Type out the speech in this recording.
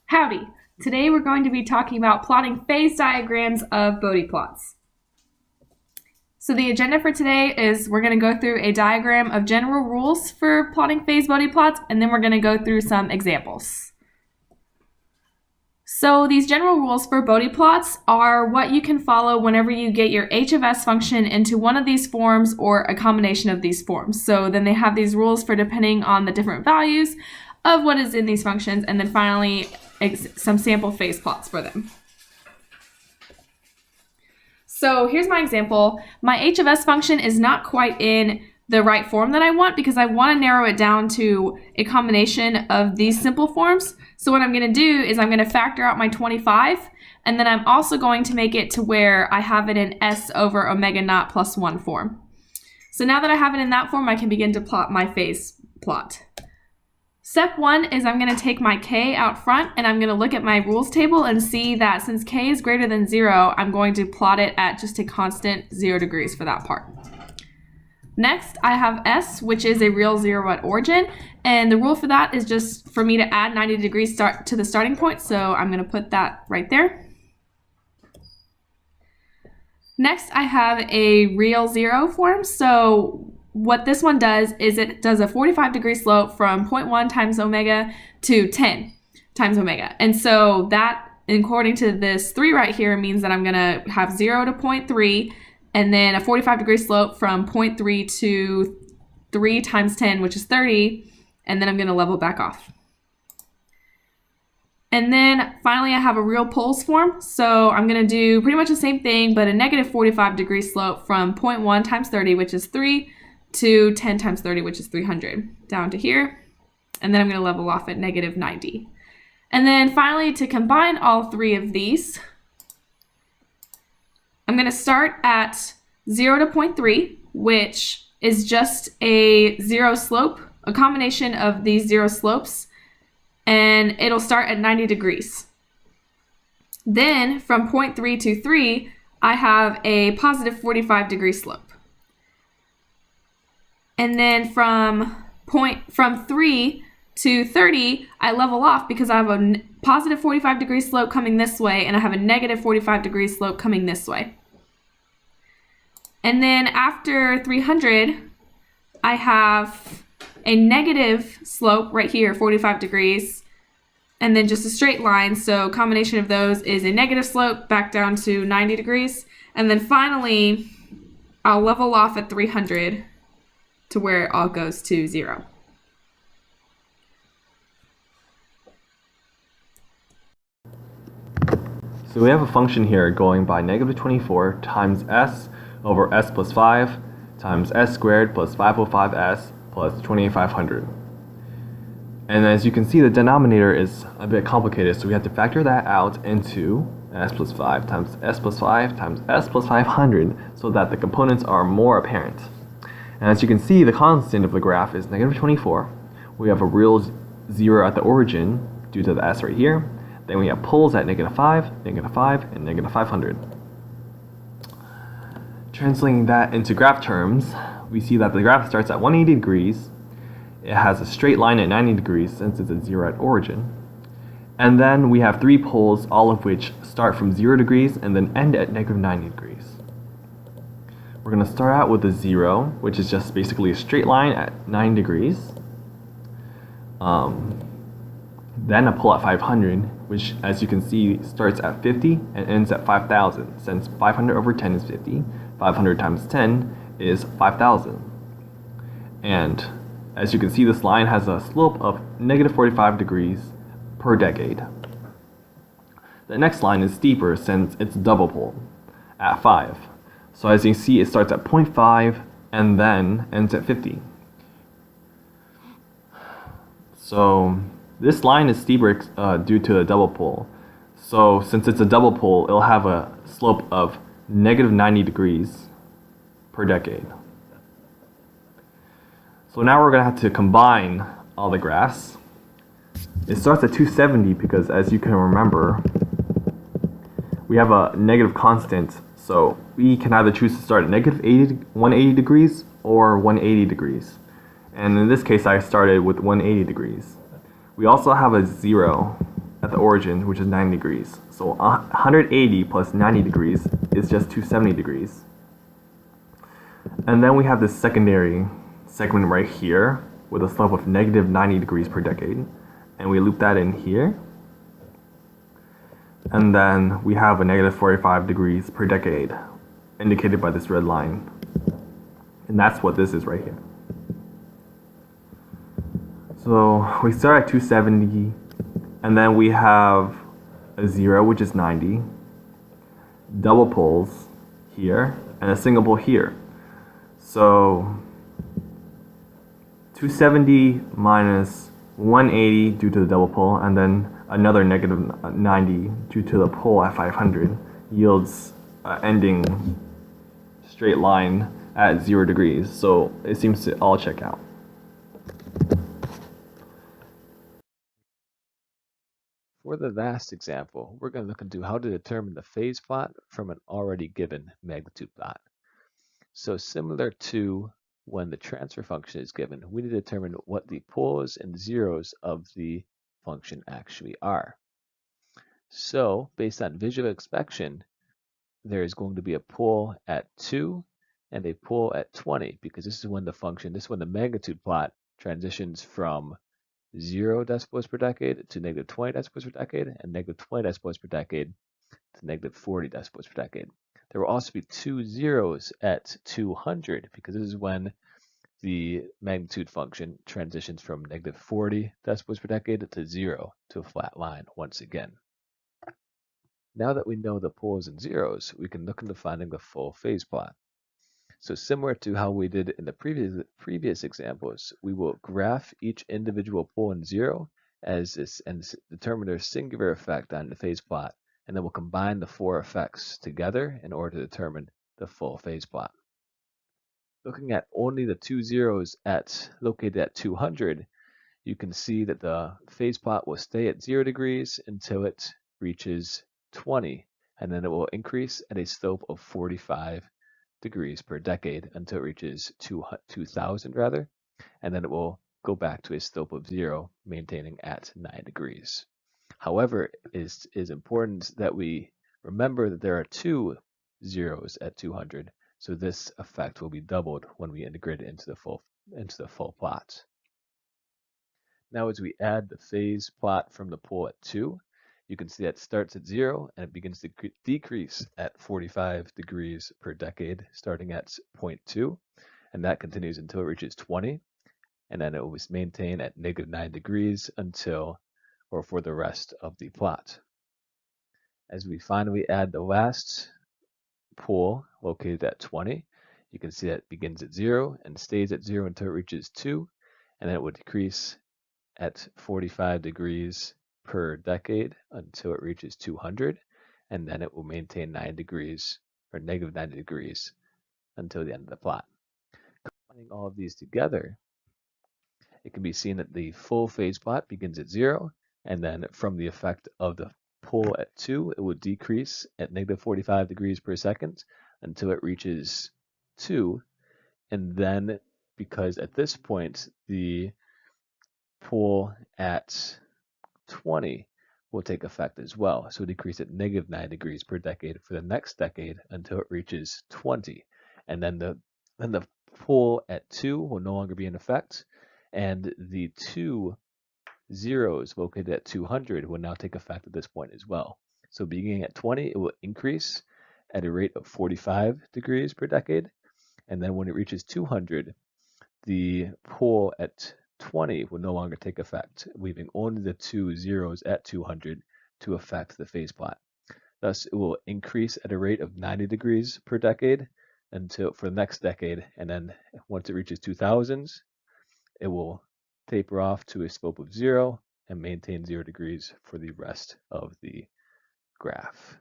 Howdy! Today we're going to be talking about plotting phase diagrams of Bode plots. So the agenda for today is we're going to go through a diagram of general rules for plotting phase Bode plots, and then we're going to go through some examples. So these general rules for Bode plots are what you can follow whenever you get your h of s function into one of these forms or a combination of these forms. So then they have these rules for depending on the different values of what is in these functions, and then finally some sample phase plots for them. So here's my example. My h of s function is not quite in the right form that I want because I want to narrow it down to a combination of these simple forms. So what I'm going to do is I'm going to factor out my 25, and then I'm also going to make it to where I have it in s over omega naught plus 1 form. So now that I have it in that form, I can begin to plot my phase plot. Step 1 is I'm going to take my k out front, and I'm going to look at my rules table and see that since k is greater than 0, I'm going to plot it at just a constant 0 degrees for that part. Next, I have s, which is a real 0 at origin, and the rule for that is just for me to add 90 degrees to the starting point, so I'm going to put that right there. Next, I have a real 0 form, so what this one does is it does a 45-degree slope from 0.1 times omega to 10 times omega. And so that, according to this 3 right here, means that I'm going to have 0 to 0.3 and then a 45-degree slope from 0.3 to 3 times 10, which is 30, and then I'm going to level back off. And then finally, I have a real poles form. So I'm going to do pretty much the same thing, but a negative 45-degree slope from 0.1 times 30, which is 3, to 10 times 30, which is 300, down to here. And then I'm going to level off at negative 90. And then finally, to combine all 3 of these, I'm going to start at 0 to 0.3, which is just a 0 slope, a combination of these 0 slopes, and it'll start at 90 degrees. Then from 0.3 to 3, I have a positive 45-degree slope. And then from 3 to 30, I level off because I have a positive 45-degree slope coming this way, and I have a negative 45-degree slope coming this way. And then after 300, I have a negative slope right here, 45 degrees, and then just a straight line. So combination of those is a negative slope back down to 90 degrees. And then finally, I'll level off at 300. To where it all goes to 0. So we have a function here going by negative 24 times s over s plus 5 times s squared plus 505s plus 2500. And as you can see, the denominator is a bit complicated, so we have to factor that out into s plus 5 times s plus 5 times s plus 500 so that the components are more apparent. And as you can see, the constant of the graph is negative 24. We have a real 0 at the origin due to the s right here. Then we have poles at negative 5, and negative 500. Translating that into graph terms, we see that the graph starts at 180 degrees. It has a straight line at 90 degrees since it's a 0 at origin. And then we have 3 poles, all of which start from 0 degrees and then end at negative 90 degrees. We're going to start out with a 0, which is just basically a straight line at 9 degrees. Then a pole at 500, which as you can see starts at 50 and ends at 5,000. Since 500 over 10 is 50, 500 times 10 is 5,000. And as you can see, this line has a slope of negative 45 degrees per decade. The next line is steeper since it's a double pole at 5. So as you can see, it starts at 0.5 and then ends at 50. So this line is steeper due to a double pole. So since it's a double pole, it'll have a slope of negative 90 degrees per decade. So now we're going to have to combine all the graphs. It starts at 270 because, as you can remember, we have a negative constant. So we can either choose to start at negative 180 degrees or 180 degrees. And in this case, I started with 180 degrees. We also have a 0 at the origin, which is 90 degrees. So 180 plus 90 degrees is just 270 degrees. And then we have this secondary segment right here with a slope of negative 90 degrees per decade. And we loop that in here. And then we have a negative 45 degrees per decade, indicated by this red line. And that's what this is right here. So we start at 270, and then we have a 0, which is 90, double poles here, and a single pole here. So 270 minus 180 due to the double pole, and then another negative 90 due to the pole at 500 yields ending straight line at 0 degrees. So it seems to all check out. For the last example, we're going to look into how to determine the phase plot from an already given magnitude plot. So similar to when the transfer function is given, we need to determine what the poles and zeros of the function actually are. So based on visual inspection, there is going to be a pole at 2 and a pole at 20, because this is when the magnitude plot transitions from 0 decibels per decade to negative 20 decibels per decade, and negative 20 decibels per decade to negative 40 decibels per decade. There will also be 2 zeros at 200, because this is when the magnitude function transitions from negative 40 decibels per decade to 0 to a flat line once again. Now that we know the poles and zeros, we can look into finding the full phase plot. So similar to how we did in the previous examples, we will graph each individual pole and zero and determine their singular effect on the phase plot, and then we'll combine the 4 effects together in order to determine the full phase plot. Looking at only the 2 zeros located at 200, you can see that the phase plot will stay at 0 degrees until it reaches 20, and then it will increase at a slope of 45 degrees per decade until it reaches 2000 rather, and then it will go back to a slope of 0, maintaining at 9 degrees. However, it is important that we remember that there are 2 zeros at 200, so this effect will be doubled when we integrate it into the full plot. Now as we add the phase plot from the pole at 2, you can see that it starts at 0 and it begins to decrease at 45 degrees per decade, starting at 0.2, and that continues until it reaches 20, and then it will maintain at negative 9 degrees for the rest of the plot. As we finally add the last pole located at 20, you can see that it begins at 0 and stays at 0 until it reaches 2, and then it will decrease at 45 degrees per decade until it reaches 200, and then it will maintain 9 degrees or negative 90 degrees until the end of the plot. Combining all of these together, it can be seen that the full phase plot begins at 0, and then from the effect of the pole at 2, it will decrease at negative 45 degrees per second until it reaches 2, and then because at this point the pole at 20 will take effect as well. So decrease at negative 9 degrees per decade for the next decade until it reaches 20. And then the pole at 2 will no longer be in effect, and the 2 zeros located at 200 will now take effect at this point as well. So beginning at 20, it will increase at a rate of 45 degrees per decade, and then when it reaches 200, the pole at 20 will no longer take effect, leaving only the 2 zeros at 200 to affect the phase plot. Thus, it will increase at a rate of 90 degrees per decade for the next decade, and then once it reaches 2000s, it will taper off to a slope of 0 and maintain 0 degrees for the rest of the graph.